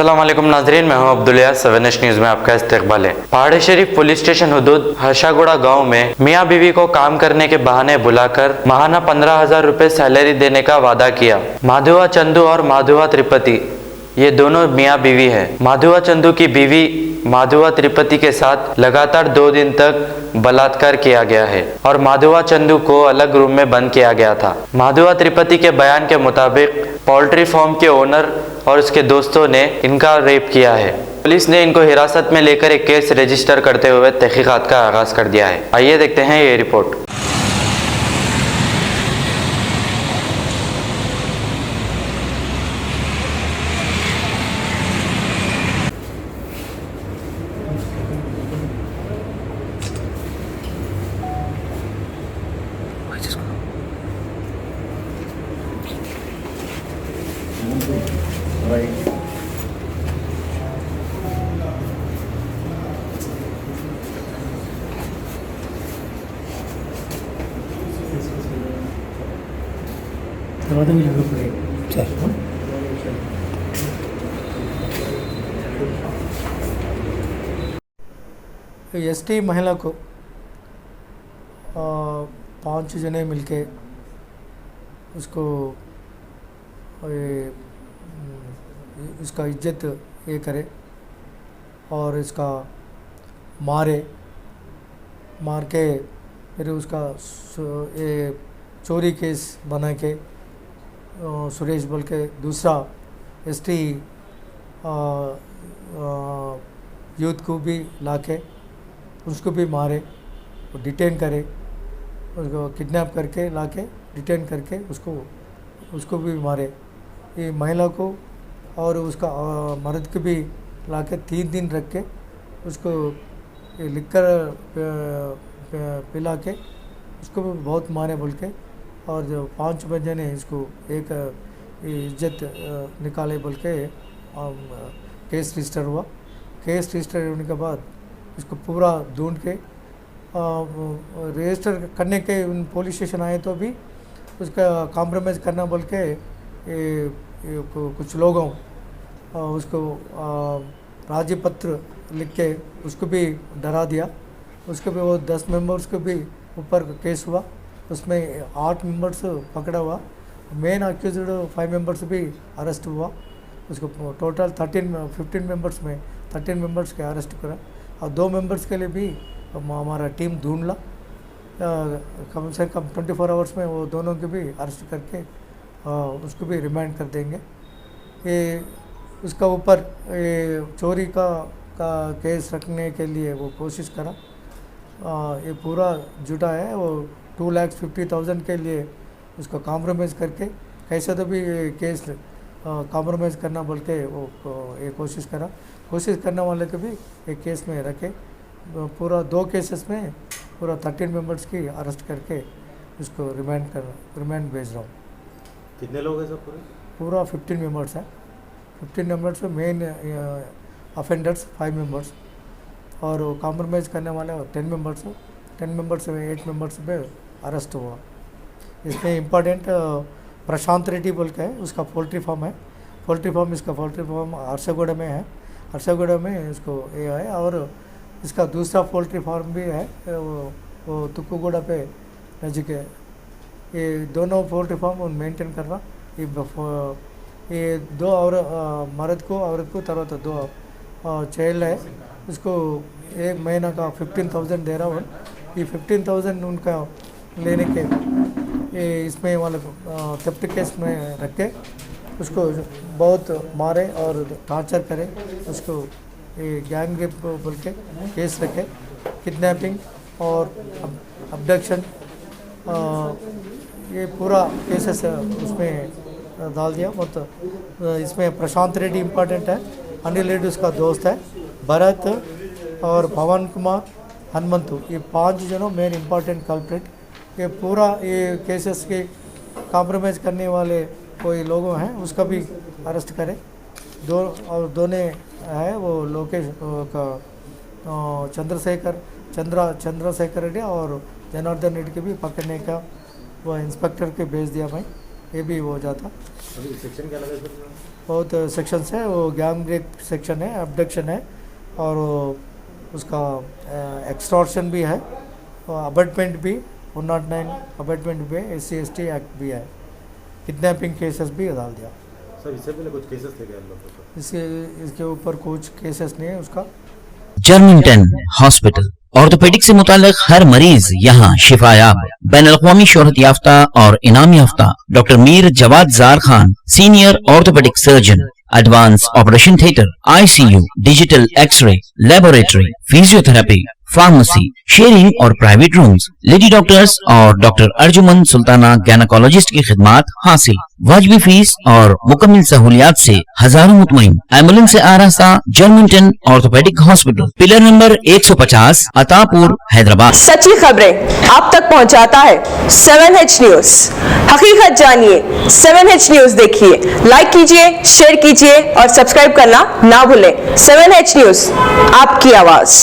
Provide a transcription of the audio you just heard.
अस्सलाम वालेकुम नाजरीन, मैं हूं अब्दुलिया। 7 न्यूज़ में आपका इस्तकबाल है। पहाड़ी शरीफ पुलिस स्टेशन हुदूद हर्षागुड़ा गांव में मियां बीवी को काम करने के बहाने बुलाकर माहाना 15,000 रुपए सैलरी देने का वादा किया। माधुआ चंदू और माधुआ त्रिपति ये दोनों मियां बीवी हैं। माधुआ चंदू की बीवी माधुआ त्रिपति के साथ लगातार 2 दिन तक बलात्कार किया गया है और माधुआ चंदू को अलग रूम में बंद किया गया था। माधुआ त्रिपति के बयान के मुताबिक पोल्ट्री फार्म के ओनर और उसके दोस्तों ने इनका रेप किया है। पुलिस ने इनको हिरासत में लेकर एक केस रजिस्टर करते हुए तहकीकात का आगाज कर दिया है। आइए देखते हैं ये रिपोर्ट। తర్వాత వీళ్ళు సార్ एसटी महिला को 5 जने मिलके उसको इसका इज्जत ये करे और इसका मार के फिर उसका ये चोरी केस बना के सुरेश बोल के दूसरा एसटी यूथ को भी लाके उसको भी मारे, डिटेन करे, उसको किडनैप करके लाके डिटेन करके उसको भी मारे। ये महिला को और उसका मर्द को भी लाके 3 दिन रख के उसको लिकर पिला के उसको भी बहुत मारे बोल के। और जो 5 बजे ने इसको एक इज्जत निकाले बोल के केस रजिस्टर हुआ। केस रजिस्टर होने के बाद इसको पूरा ढूंढ के रजिस्टर करने के उन पुलिस स्टेशन आए तो भी उसका कॉम्प्रोमाइज़ करना बोल के कुछ लोगों उसको राजी पत्र लिख के उसको भी डरा दिया। उसको भी वो 10 मेंबर्स को भी ऊपर केस हुआ, उसमें 8 मेंबर्स पकड़ा हुआ। मेन अक्यूज्ड 5 मेंबर्स भी अरेस्ट हुआ। उसको टोटल 15 मेंबर्स में 13 मेंबर्स के अरेस्ट करा और 2 मेंबर्स के लिए भी हमारा टीम ढूंढ ला। कम से कम 24 आवर्स में वो दोनों के भी अरेस्ट करके उसको भी रिमांड कर देंगे। ये उसका ऊपर ये चोरी का केस रखने के लिए वो कोशिश करा। ये पूरा जुटा है। वो 2,50,000 के लिए उसको कॉम्प्रोमाइज़ करके कैसे तो भी केस कॉम्प्रोमाइज़ करना बोल के वो ये कोशिश करा। कोशिश करने वाले को भी एक केस में रखे। पूरा 2 केसेस में पूरा 13 मेंबर्स की अरेस्ट करके उसको रिमांड भेज रहा हूँ। कितने लोग हैं सर पूरा 15 मेंबर्स हैं। 15 मेंबर्स में मेन अफेंडर्स 5 मेंबर्स और कॉम्प्रोमाइज़ करने वाले 10 मेंबर्स। 10 मेंबर्स में 8 मेंबर्स पे अरेस्ट हुआ। इसमें इम्पोर्टेंट प्रशांत रेड्डी बोल के है, उसका पोल्ट्री फार्म है। इसका पोल्ट्री फार्म हर्षागुड़ा में है। हर्षागुड़ा में इसको ये है। और इसका दूसरा पोल्ट्री फार्म भी है वो तुक्कुगुड़ा पे नज़दीक है। ये दोनों पोल्ट्री फार्म मेंटेन कर रहा। ये 2 और औरत को तरह 2 चाइल्ड है। उसको 1 महीना का 15,000 दे रहा हूँ। ये 15,000 उनका लेने के ये इसमें वाले थेफ्ट केस में रख के उसको बहुत मारे और टॉर्चर करे। उसको ये गैंग रेप बोल के केस रखे। किडनैपिंग और अबडक्शन ये पूरा केसेस उसमें डाल दिया। मतलब इसमें प्रशांत रेड्डी इम्पोर्टेंट है। अनिल रेड्डी उसका दोस्त है। भरत और पवन कुमार, हनुमंतु, ये 5 जनों मेन इम्पोर्टेंट कल्प्रिट। ये पूरा ये केसेस के कॉम्प्रोमाइज़ करने वाले कोई लोगों हैं उसका भी अरेस्ट करें। दोनों है वो लोकेश का चंद्रशेखर रेड्डी और जनार्दन रेड्डी के भी पकड़ने का वो इंस्पेक्टर के भेज दिया भाई। ये भी हो जाता। अभी सेक्शन क्या लगा सर? बहुत सेक्शंस है, वो गैंग रेप सेक्शन है, अबडक्शन है, और उसका एक्सटॉर्शन भी है, और अबटमेंट भी 109 अबटमेंट भी है, SC/ST एक्ट भी है, किडनैपिंग केसेस भी डाल दिया। सर इससे पहले कुछ केसेस थे क्या इन लोगों पर? इसके ऊपर कुछ केसेस नहीं है उसका। जर्मिंगटन हॉस्पिटल ऑर्थोपेडिक से मुताल्लिक हर मरीज यहाँ शिफायाब। बैनुल-अक़वामी शोहरत याफ्ता और इनाम याफ्ता doctor Mir Jawad Jar Khan, senior orthopaedic surgeon, advanced operation theatre, ICU, digital x ray, laboratory, physiotherapy, pharmacy, sharing और प्राइवेट रूम्स, लेडी डॉक्टर्स और डॉक्टर अर्जुमन सुल्ताना गैनकोलॉजिस्ट की खिदमात हासिल। वाजिबी फीस और मुकम्मल सहूलियात से हजारों मुतमईन। एम्बुलेंस से आरास्ता Germington orthopaedic hospital, pillar number 150, Attapur, Hyderabad. सच्ची खबरें आप तक पहुंचाता है 7H न्यूज। हकीकत जानिए, 7H न्यूज देखिए, लाइक कीजिए, शेयर कीजिए और सब्सक्राइब करना ना भूलें। 7H न्यूज, आपकी आवाज।